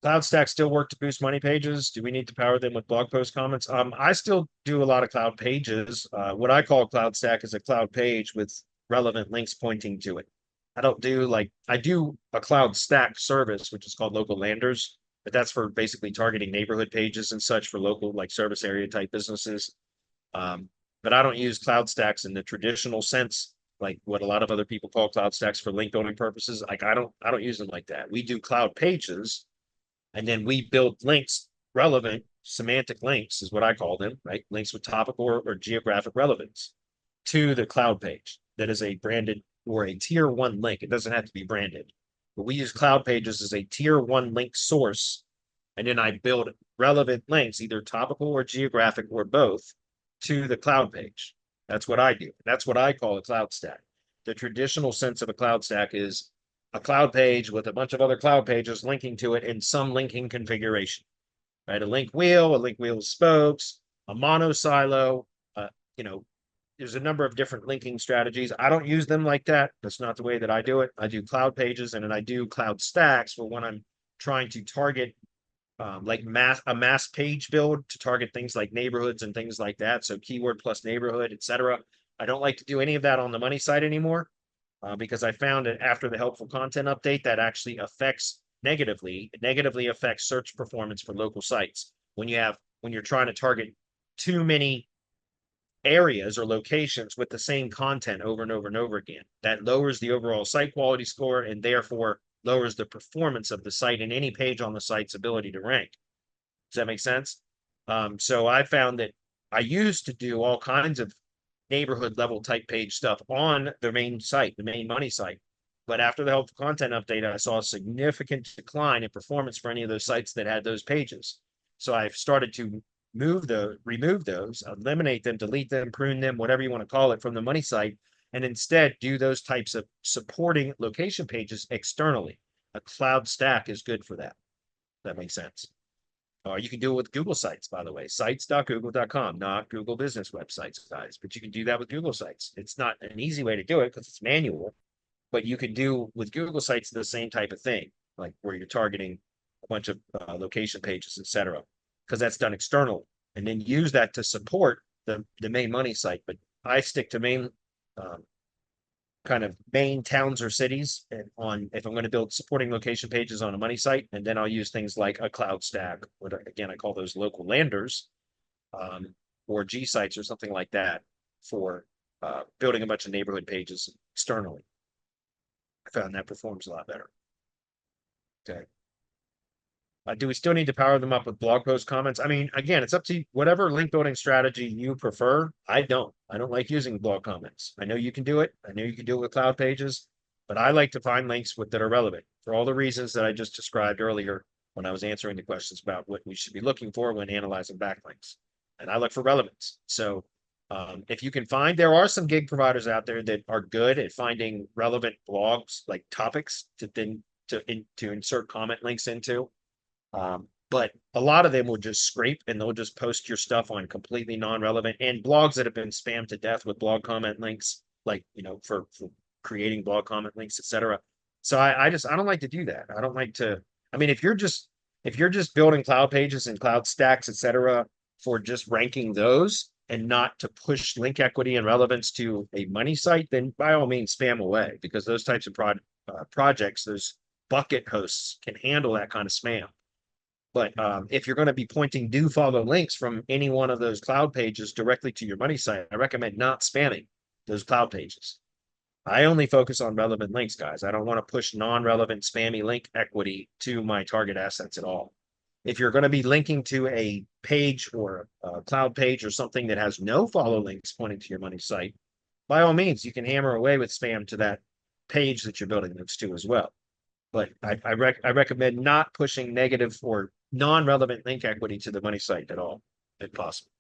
Cloudstacks still work to boost money pages. Do we need to power them with blog post comments? I still do a lot of cloud pages. What I call Cloudstack is a cloud page with relevant links pointing to it. I don't do like I do a cloud stack service, which is called local landers, but that's for basically targeting neighborhood pages and such for local like service area type businesses. Um, but I don't use cloud stacks in the traditional sense, like what a lot of other people call cloud stacks for link building purposes. Like I don't use them like that. We do cloud pages, and then we build links, relevant semantic links is what I call them, right? Links with topical or geographic relevance to the cloud page that is a branded or a tier one link. It doesn't have to be branded, but we use cloud pages as a tier one link source. And then I build relevant links, either topical or geographic or both, to the cloud page. That's what I do. That's what I call a cloud stack. The traditional sense of a cloud stack is a cloud page with a bunch of other cloud pages linking to it in some linking configuration, right? A link wheel with spokes, a mono silo, you know, there's a number of different linking strategies. I don't use them like that. That's not the way that I do it. I do cloud pages and then I do cloud stacks for when I'm trying to target like a mass page build to target things like neighborhoods and things like that. So keyword plus neighborhood, etc. I don't like to do any of that on the money side anymore because I found that after the helpful content update, that actually negatively affects search performance for local sites. When you're trying to target too many areas or locations with the same content over and over and over again, that lowers the overall site quality score and therefore lowers the performance of the site and any page on the site's ability to rank. Does that make sense? So I found that I used to do all kinds of neighborhood level type page stuff on the main site, the main money site. But after the helpful content update, I saw a significant decline in performance for any of those sites that had those pages. So I've started to remove those, eliminate them, delete them, prune them, whatever you want to call it, from the money site, and instead do those types of supporting location pages externally. A cloud stack is good for that. That makes sense. Or you can do it with Google sites, by the way, sites.google.com, not Google business websites, guys, but you can do that with Google sites. It's not an easy way to do it because it's manual, but you can do with Google sites the same type of thing, like where you're targeting a bunch of location pages, etc., because that's done externally, and then use that to support the main money site. But I stick to main kind of main towns or cities and on if I'm going to build supporting location pages on a money site, and then I'll use things like a cloud stack, what again I call those local landers, or G sites or something like that for building a bunch of neighborhood pages externally. I found that performs a lot better. Okay. Do we still need to power them up with blog post comments? I mean, again, it's up to you. Whatever link building strategy you prefer. I don't like using blog comments. I know you can do it. I know you can do it with cloud pages, but I like to find links that are relevant for all the reasons that I just described earlier when I was answering the questions about what we should be looking for when analyzing backlinks. And I look for relevance. So if you can find, there are some gig providers out there that are good at finding relevant blogs, like topics to insert comment links into. But a lot of them will just scrape and they'll just post your stuff on completely non-relevant and blogs that have been spammed to death with blog comment links, like, for creating blog comment links, etc. So I don't like to do that. I don't like to, I mean, if you're just building cloud pages and cloud stacks, etc., for just ranking those and not to push link equity and relevance to a money site, then by all means spam away, because those types of projects, those bucket hosts can handle that kind of spam. But if you're going to be pointing do follow links from any one of those cloud pages directly to your money site, I recommend not spamming those cloud pages. I only focus on relevant links, guys. I don't want to push non-relevant spammy link equity to my target assets at all. If you're going to be linking to a page or a cloud page or something that has no follow links pointing to your money site, by all means, you can hammer away with spam to that page that you're building links to as well. But I recommend not pushing negative or non-relevant link equity to the money site at all, if possible.